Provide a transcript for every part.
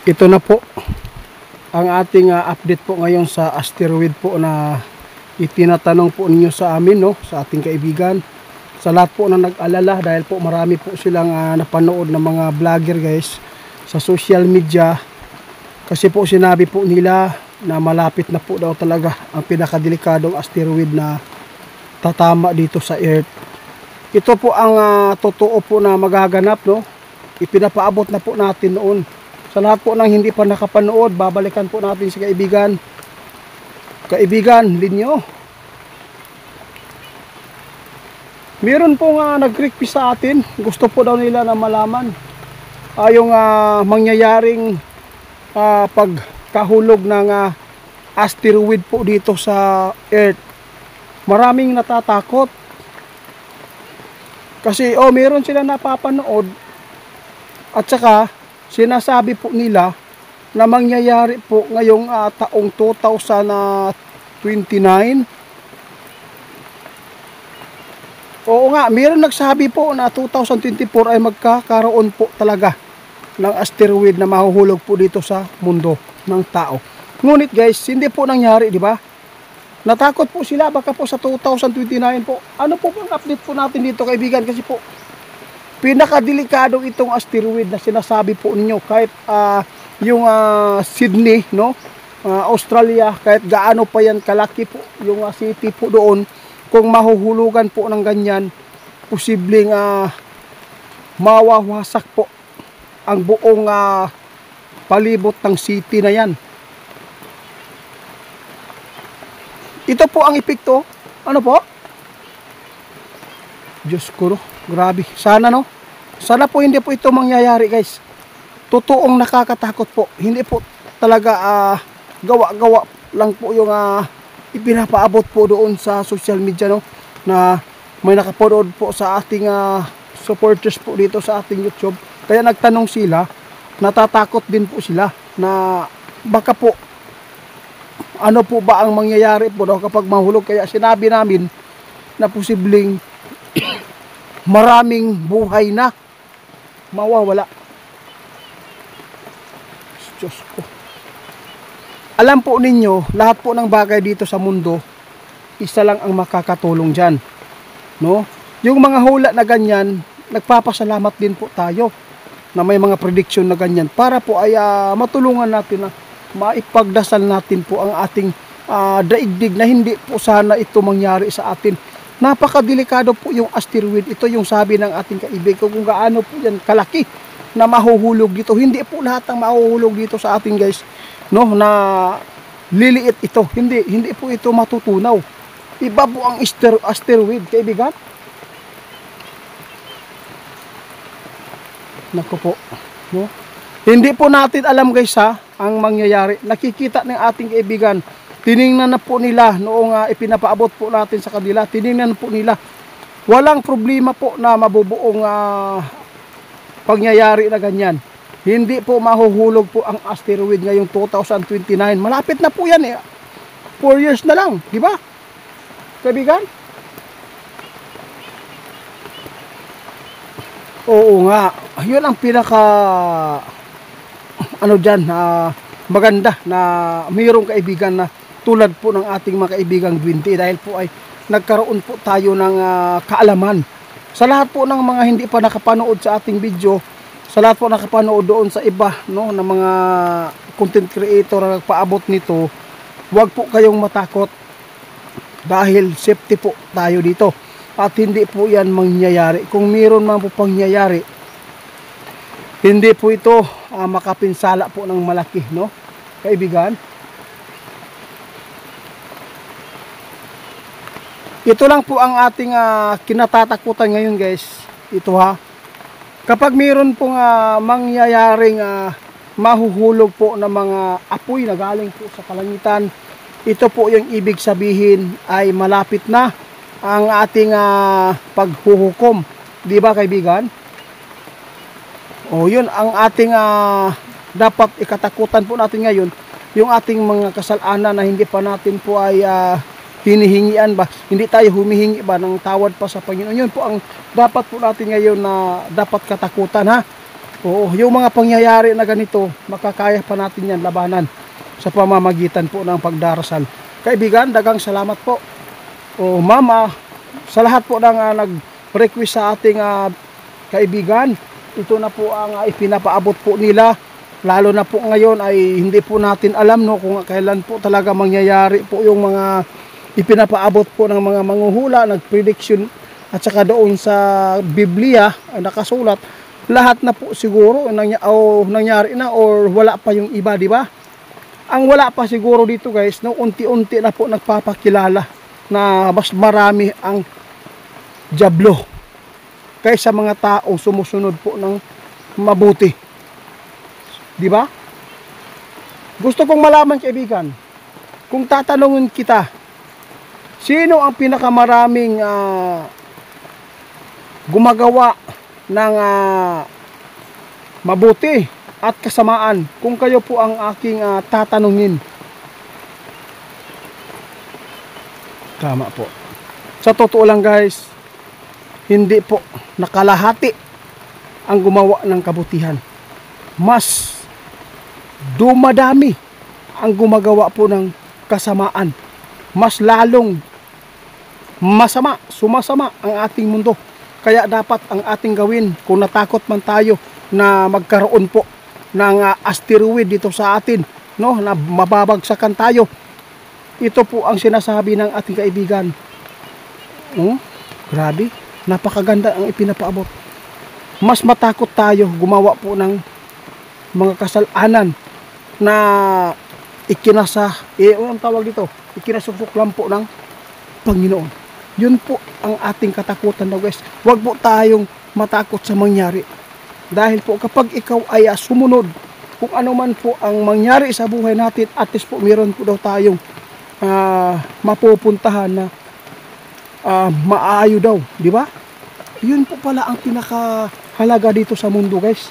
Ito na po ang ating update po ngayon sa asteroid po na itinatanong po ninyo sa amin, no, sa ating kaibigan. Sa lahat po na nag-alala, dahil po marami po silang napanood ng mga vlogger guys sa social media, kasi po sinabi po nila na malapit na po daw talaga ang pinakadelikadong asteroid na tatama dito sa Earth. Ito po ang totoo po na magaganap, no. Ipinapaabot na po natin noon. Sa lahat po ng hindi pa nakapanood, babalikan po natin si kaibigan. Kaibigan, Linyo. Meron po nag-request sa atin. Gusto po daw nila na malaman yung mangyayaring pagkahulog ng asteroid po dito sa Earth. Maraming natatakot. Kasi meron sila napapanood at saka sinasabi po nila na mangyayari po ngayong taong 2029. Oo nga, mayroon nagsabi po na 2024 ay magkakaroon po talaga ng asteroid na mahuhulog po dito sa mundo ng tao. Ngunit guys, hindi po nangyari, di ba? Natakot po sila baka po sa 2029 po. Ano po ang update po natin dito kaibigan? Kasi po pinakadelikado itong asteroid na sinasabi po ninyo. Kahit yung Sydney, no, Australia, kahit gaano pa yan kalaki po yung city po doon, kung mahuhulugan po ng ganyan, posibleng mawawasak po ang buong palibot ng city na yan. Ito po ang epekto. Ano po? Diyos ko, grabe. Sana, no? Sana po hindi po ito mangyayari, guys. Totoong nakakatakot po. Hindi po talaga gawa-gawa lang po yung ipinapaabot po doon sa social media, no? Na may nakapanood po sa ating supporters po dito sa ating YouTube. Kaya nagtanong sila, natatakot din po sila na baka po ano po ba ang mangyayari po daw kapag mahulog. Kaya sinabi namin na posibleng maraming buhay na mawawala. Diyos ko. Alam po ninyo, lahat po ng bagay dito sa mundo, isa lang ang makakatulong dyan, no? Yung mga hula na ganyan, nagpapasalamat din po tayo na may mga prediction na ganyan para po ay matulungan natin na maipagdasal natin po ang ating daigdig na hindi po sana ito mangyari sa atin. Napakadelikado po yung asteroid. Ito yung sabi ng ating kaibigan kung gaano po yan kalaki na mahuhulog dito. Hindi po lahat ng mahuhulog dito sa atin guys, no, na liliit ito. Hindi po ito matutunaw. Iba po ang asteroid, kaibigan. Naku po, no? Hindi po natin alam guys ang mangyayari. Nakikita ng ating kaibigan. Tiningnan na po nila noong ipinapaabot po natin sa kanila. Tiningnan po nila. Walang problema po na mabubuong pangyayari na ganyan. Hindi po mahuhulog po ang asteroid ngayong 2029. Malapit na po yan 4 years na lang, di ba? Kaibigan? Oo nga. Yun ang pinaka maganda na mayroong kaibigan na tulad po ng ating mga kaibigang Gwinty, dahil po ay nagkaroon po tayo ng kaalaman. Sa lahat po ng mga hindi pa nakapanood sa ating video, sa lahat po nakapanood doon sa iba, no, na mga content creator na nagpaabot nito, huwag po kayong matakot dahil safety po tayo dito at hindi po yan mangyayari. Kung mayroon man po pangyayari, hindi po ito makapinsala po ng malaki, no, kaibigan. Ito lang po ang ating kinatatakutan ngayon guys. Ito kapag mayroon pong mangyayaring mahuhulog po ng mga apoy na galing po sa kalangitan, ito po yung ibig sabihin ay malapit na ang ating paghuhukom. Di ba kaibigan? O yun ang ating dapat ikatakutan po natin ngayon, yung ating mga kasalanan na hindi pa natin po ay hinihingian ba, hindi tayo humihingi ba ng tawad pa sa Panginoon. Yun po ang dapat po natin ngayon na dapat katakutan Oo, yung mga pangyayari na ganito, makakaya pa natin yan labanan sa pamamagitan po ng pagdarasal. Kaibigan, dagang salamat po. O mama, sa lahat po ng nag-request sa ating kaibigan, ito na po ang ipinapaabot po nila. Lalo na po ngayon ay hindi po natin alam no kung kailan po talaga mangyayari po yung mga ipinapaabot po ng mga manghuhula, nag-prediction at saka doon sa Biblia ay nakasulat. Lahat na po siguro nangyari na or wala pa yung iba, di ba? Ang wala pa siguro dito guys, no, unti-unti na po nagpapakilala na mas marami ang dyablo kaysa mga taong sumusunod po ng mabuti. Di ba? Gusto kong malaman kaibigan, kung tatanungin kita, sino ang pinakamaraming gumagawa ng mabuti at kasamaan? Kung kayo po ang aking tatanungin. Tama po. Sa totoo lang guys, hindi po nakalahati ang gumawa ng kabutihan. Mas dumadami ang gumagawa po ng kasamaan. Mas lalong sumasama ang ating mundo. Kaya dapat ang ating gawin, kung natakot man tayo na magkaroon po ng asteroid dito sa atin, no, na mababagsakan tayo. Ito po ang sinasabi ng ating kaibigan. Grabe, napakaganda ang ipinapaabot. Mas matakot tayo gumawa po ng mga kasalanan na anong tawag dito? Ikinasukok lang po ng Panginoon. Yun po ang ating katakutan daw guys. Huwag po tayong matakot sa mangyari. Dahil po kapag ikaw ay sumunod, kung ano man po ang mangyari sa buhay natin, at least po meron po daw tayong mapupuntahan na maayo daw, di ba? Yun po pala ang pinakahalaga dito sa mundo guys.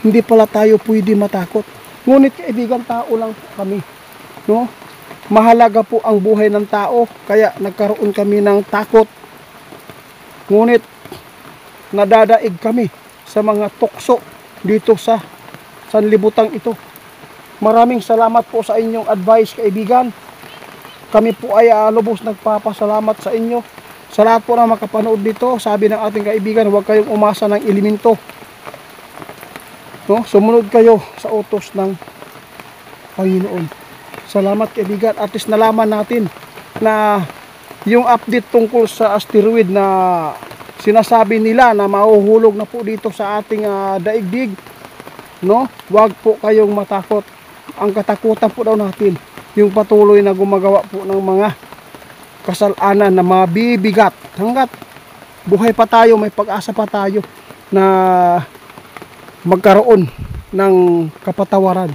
Hindi pala tayo pwede matakot. Ngunit kaibigan, tao lang po kami, no? Mahalaga po ang buhay ng tao, kaya nagkaroon kami ng takot. Ngunit nadadaig kami sa mga tukso dito sa sanlibutan ito. Maraming salamat po sa inyong advice kaibigan. Kami po ay lubos nagpapasalamat sa inyo. Sa lahat po na makapanood dito, sabi ng ating kaibigan, huwag kayong umasa ng elemento. No? Sumunod kayo sa utos ng Panginoon. Salamat kaibigan. At least nalaman natin na yung update tungkol sa asteroid na sinasabi nila na mahuhulog na po dito sa ating daigdig. No? Huwag po kayong matakot. Ang katakutan po daw natin, yung patuloy na gumagawa po ng mga kasalanan na mabibigat. Hanggat buhay pa tayo, may pag-asa pa tayo na magkaroon ng kapatawaran